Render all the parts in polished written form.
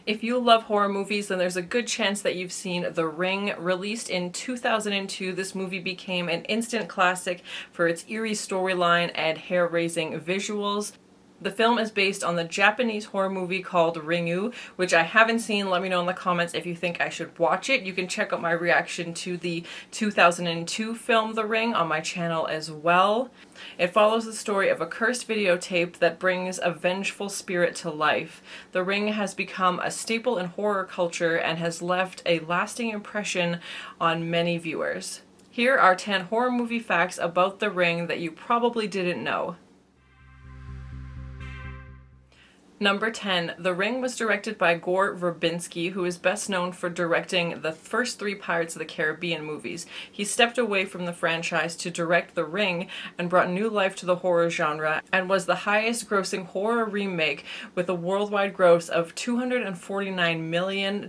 If you love horror movies, then there's a good chance that you've seen The Ring. Released in 2002, this movie became an instant classic for its eerie storyline and hair-raising visuals. The film is based on the Japanese horror movie called Ringu, which I haven't seen. Let me know in the comments if you think I should watch it. You can check out my reaction to the 2002 film The Ring on my channel as well. It follows the story of a cursed videotape that brings a vengeful spirit to life. The Ring has become a staple in horror culture and has left a lasting impression on many viewers. Here are 10 horror movie facts about The Ring that you probably didn't know. Number 10. The Ring was directed by Gore Verbinski, who is best known for directing the first 3 Pirates of the Caribbean movies. He stepped away from the franchise to direct The Ring and brought new life to the horror genre, and was the highest grossing horror remake with a worldwide gross of $249 million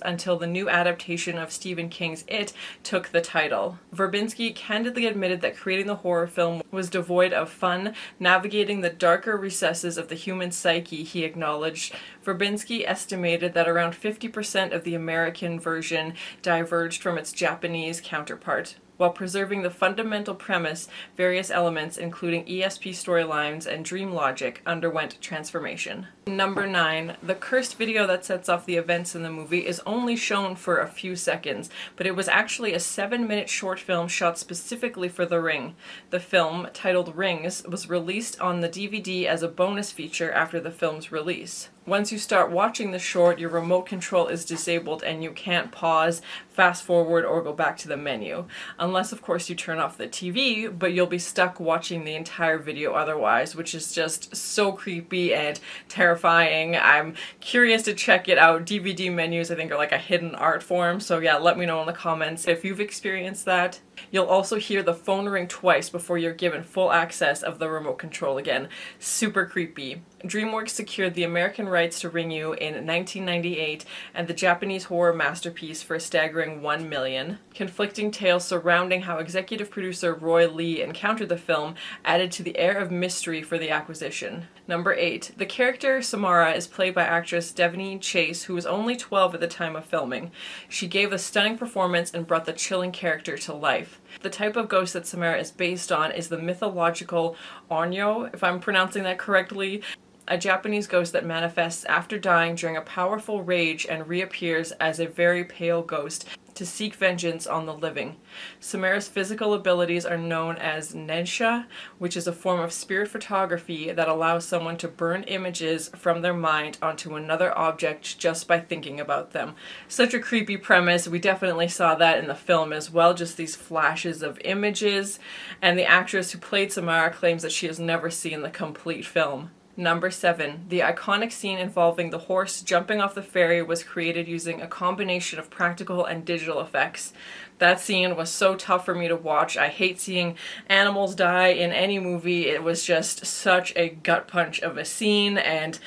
until the new adaptation of Stephen King's It took the title. Verbinski candidly admitted that creating the horror film was devoid of fun, navigating the darker recesses of the human psyche. He acknowledged. Verbinski estimated that around 50% of the American version diverged from its Japanese counterpart. While preserving the fundamental premise, various elements, including ESP storylines and dream logic, underwent transformation. Number 9. The cursed video that sets off the events in the movie is only shown for a few seconds, but it was actually a 7-minute short film shot specifically for The Ring. The film, titled Rings, was released on the DVD as a bonus feature after the film's release. Once you start watching the short, your remote control is disabled and you can't pause, fast forward, or go back to the menu. Unless, of course, you turn off the TV, but you'll be stuck watching the entire video otherwise, which is just so creepy and terrifying. I'm curious to check it out. DVD menus, I think, are like a hidden art form, so yeah, let me know in the comments if you've experienced that. You'll also hear the phone ring twice before you're given full access of the remote control again. Super creepy. DreamWorks secured the American rights to Ringu in 1998 and the Japanese horror masterpiece for a staggering $1 million. Conflicting tales surrounding how executive producer Roy Lee encountered the film added to the air of mystery for the acquisition. Number 8. The character Samara is played by actress Devney Chase, who was only 12 at the time of filming. She gave a stunning performance and brought the chilling character to life. The type of ghost that Samara is based on is the mythological Onyo, if I'm pronouncing that correctly, a Japanese ghost that manifests after dying during a powerful rage and reappears as a very pale ghost to seek vengeance on the living. Samara's physical abilities are known as nensha, which is a form of spirit photography that allows someone to burn images from their mind onto another object just by thinking about them. Such a creepy premise. We definitely saw that in the film as well, just these flashes of images, and the actress who played Samara claims that she has never seen the complete film. Number 7. The iconic scene involving the horse jumping off the ferry was created using a combination of practical and digital effects. That scene was so tough for me to watch. I hate seeing animals die in any movie. It was just such a gut punch of a scene, and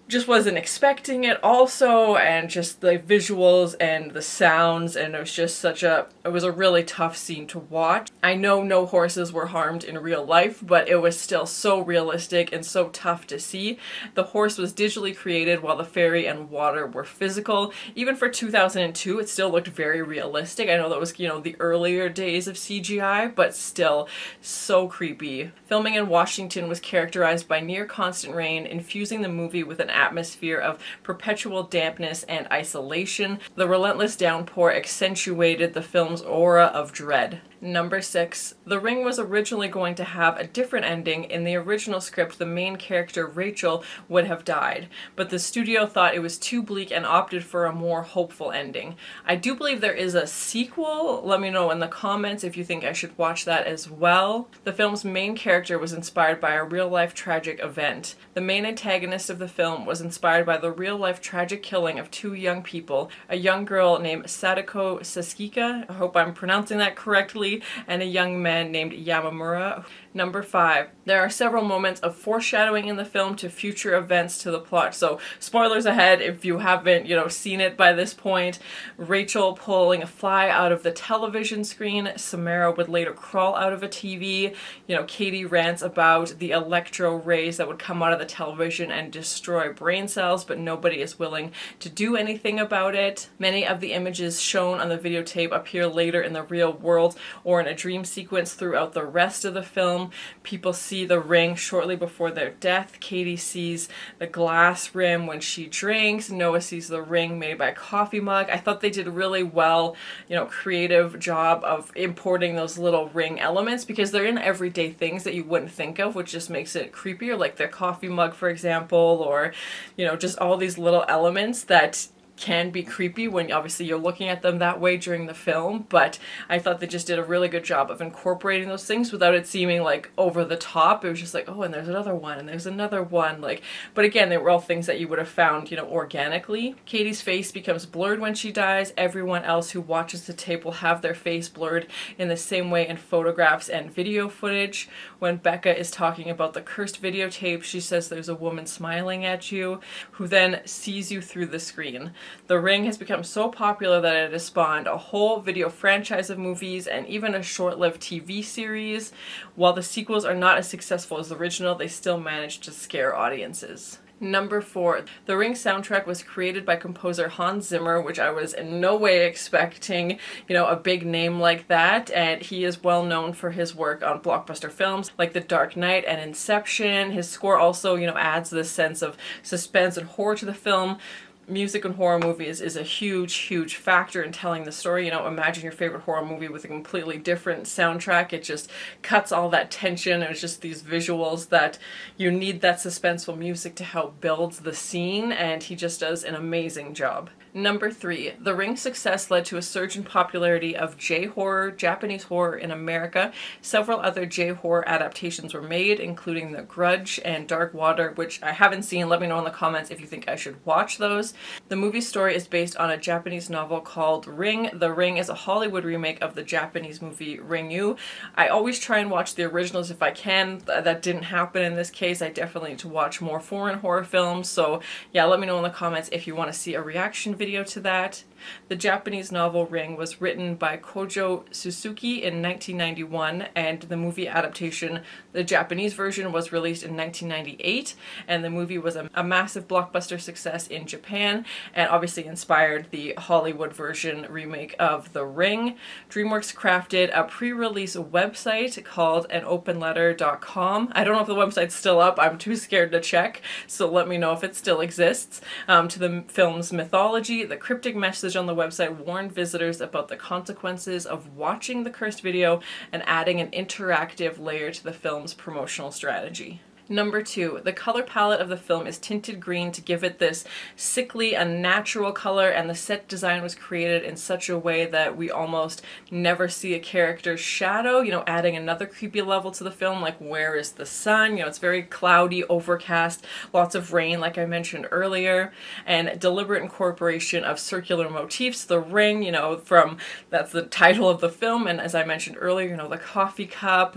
just wasn't expecting it also, and just the visuals and the sounds, and it was just it was a really tough scene to watch. I know no horses were harmed in real life, but it was still so realistic and so tough to see. The horse was digitally created while the ferry and water were physical. Even for 2002, it still looked very realistic. I know that was, the earlier days of CGI, but still so creepy. Filming in Washington was characterized by near constant rain, infusing the movie with an atmosphere of perpetual dampness and isolation. The relentless downpour accentuated the film's aura of dread. Number 6. The Ring was originally going to have a different ending. In the original script, the main character, Rachel, would have died, but the studio thought it was too bleak and opted for a more hopeful ending. I do believe there is a sequel. Let me know in the comments if you think I should watch that as well. The film's main character was inspired by a real-life tragic event. The main antagonist of the film was inspired by the real-life tragic killing of 2 young people, a young girl named Sadako Sasukika, I hope I'm pronouncing that correctly, and a young man named Yamamura. Number 5, there are several moments of foreshadowing in the film to future events to the plot. So spoilers ahead if you haven't, seen it by this point. Rachel pulling a fly out of the television screen. Samara would later crawl out of a TV. Katie rants about the electro rays that would come out of the television and destroy brain cells, but nobody is willing to do anything about it. Many of the images shown on the videotape appear later in the real world or in a dream sequence throughout the rest of the film. People see the ring shortly before their death. Katie sees the glass rim when she drinks. Noah sees the ring made by a coffee mug. I thought they did a really well, creative job of importing those little ring elements because they're in everyday things that you wouldn't think of, which just makes it creepier, like the coffee mug, for example, or, just all these little elements that can be creepy when obviously you're looking at them that way during the film, but I thought they just did a really good job of incorporating those things without it seeming like over the top. It was just like, oh, and there's another one, and there's another one, but again, they were all things that you would have found, organically. Katie's face becomes blurred when she dies. Everyone else who watches the tape will have their face blurred in the same way in photographs and video footage. When Becca is talking about the cursed videotape, she says there's a woman smiling at you who then sees you through the screen. The Ring has become so popular that it has spawned a whole video franchise of movies and even a short-lived TV series. While the sequels are not as successful as the original, they still manage to scare audiences. Number 4, the Ring soundtrack was created by composer Hans Zimmer, which I was in no way expecting, a big name like that, and he is well known for his work on blockbuster films like The Dark Knight and Inception. His score also, adds this sense of suspense and horror to the film. Music in horror movies is a huge factor in telling the story. Imagine your favorite horror movie with a completely different soundtrack. It just cuts all that tension. It's just these visuals that you need that suspenseful music to help build the scene, and he just does an amazing job. Number 3, The Ring's success led to a surge in popularity of J-horror, Japanese horror in America. Several other J-horror adaptations were made, including The Grudge and Dark Water, which I haven't seen. Let me know in the comments if you think I should watch those. The movie story is based on a Japanese novel called Ring. The Ring is a Hollywood remake of the Japanese movie Ringu. I always try and watch the originals if I can. That didn't happen in this case. I definitely need to watch more foreign horror films. So yeah, let me know in the comments if you want to see a reaction video to that. The Japanese novel Ring was written by Kojo Suzuki in 1991, and the movie adaptation, the Japanese version, was released in 1998, and the movie was a massive blockbuster success in Japan, and obviously inspired the Hollywood version remake of The Ring. DreamWorks crafted a pre-release website called anopenletter.com. I don't know if the website's still up, I'm too scared to check, so let me know if it still exists. To the film's mythology, the cryptic message on the website warned visitors about the consequences of watching the cursed video and adding an interactive layer to the film's promotional strategy. Number 2, the color palette of the film is tinted green to give it this sickly, unnatural color, and the set design was created in such a way that we almost never see a character's shadow, adding another creepy level to the film, like where is the sun? It's very cloudy, overcast, lots of rain, like I mentioned earlier, and deliberate incorporation of circular motifs. The ring, that's the title of the film, and as I mentioned earlier, the coffee cup,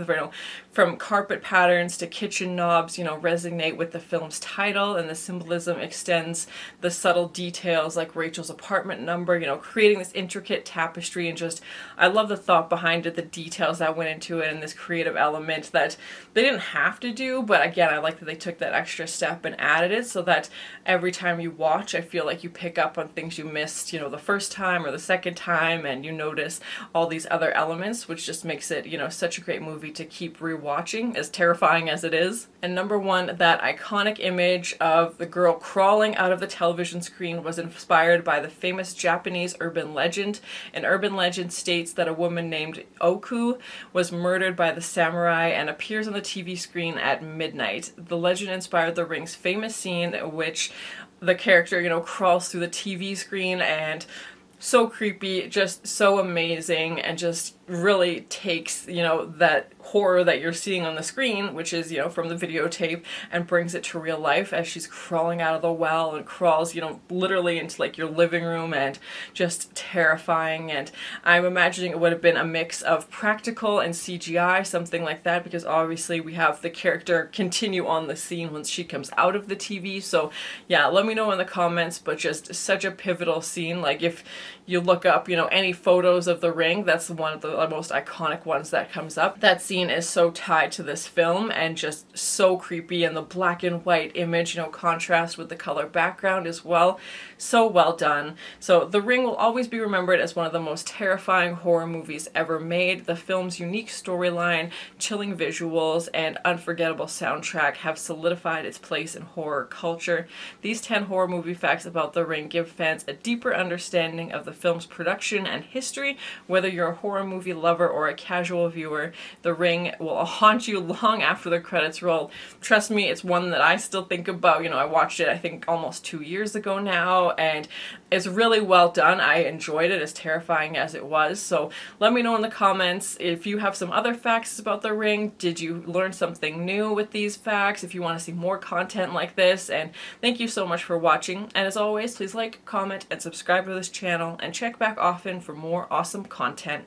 from carpet patterns to kitchen knobs, resonate with the film's title, and the symbolism extends the subtle details like Rachel's apartment number, creating this intricate tapestry, and just, I love the thought behind it, the details that went into it, and this creative element that they didn't have to do, but again, I like that they took that extra step and added it so that every time you watch, I feel like you pick up on things you missed, the first time or the second time, and you notice all these other elements, which just makes it, such a great movie to keep rewatching, as terrifying as it is. And number 1, that iconic image of the girl crawling out of the television screen was inspired by the famous Japanese urban legend. An urban legend states that a woman named Oku was murdered by the samurai and appears on the TV screen at midnight. The legend inspired The Ring's famous scene in which the character, crawls through the TV screen, and so creepy, just so amazing, and just really takes, you know, that horror that you're seeing on the screen, which is, you know, from the videotape, and brings it to real life as she's crawling out of the well and crawls, you know, literally into like your living room, and just terrifying. And I'm imagining it would have been a mix of practical and CGI, something like that, because obviously we have the character continue on the scene once she comes out of the TV. So yeah, let me know in the comments, but just such a pivotal scene. Like if you look up, you know, any photos of the ring, that's one of the most iconic ones that comes up. That scene is so tied to this film and just so creepy, and the black and white image, you know, contrast with the color background as well. So well done. So The Ring will always be remembered as one of the most terrifying horror movies ever made. The film's unique storyline, chilling visuals, and unforgettable soundtrack have solidified its place in horror culture. These 10 horror movie facts about The Ring give fans a deeper understanding of the film's production and history. Whether you're a horror movie lover or a casual viewer, The Ring will haunt you long after the credits roll. Trust me, it's one that I still think about. You know, I watched it I think almost 2 years ago now, and it's really well done. I enjoyed it, as terrifying as it was. So let me know in the comments if you have some other facts about The Ring. Did you learn something new with these facts? If you want to see more content like this. And thank you so much for watching. And as always, please like, comment, and subscribe to this channel, and check back often for more awesome content.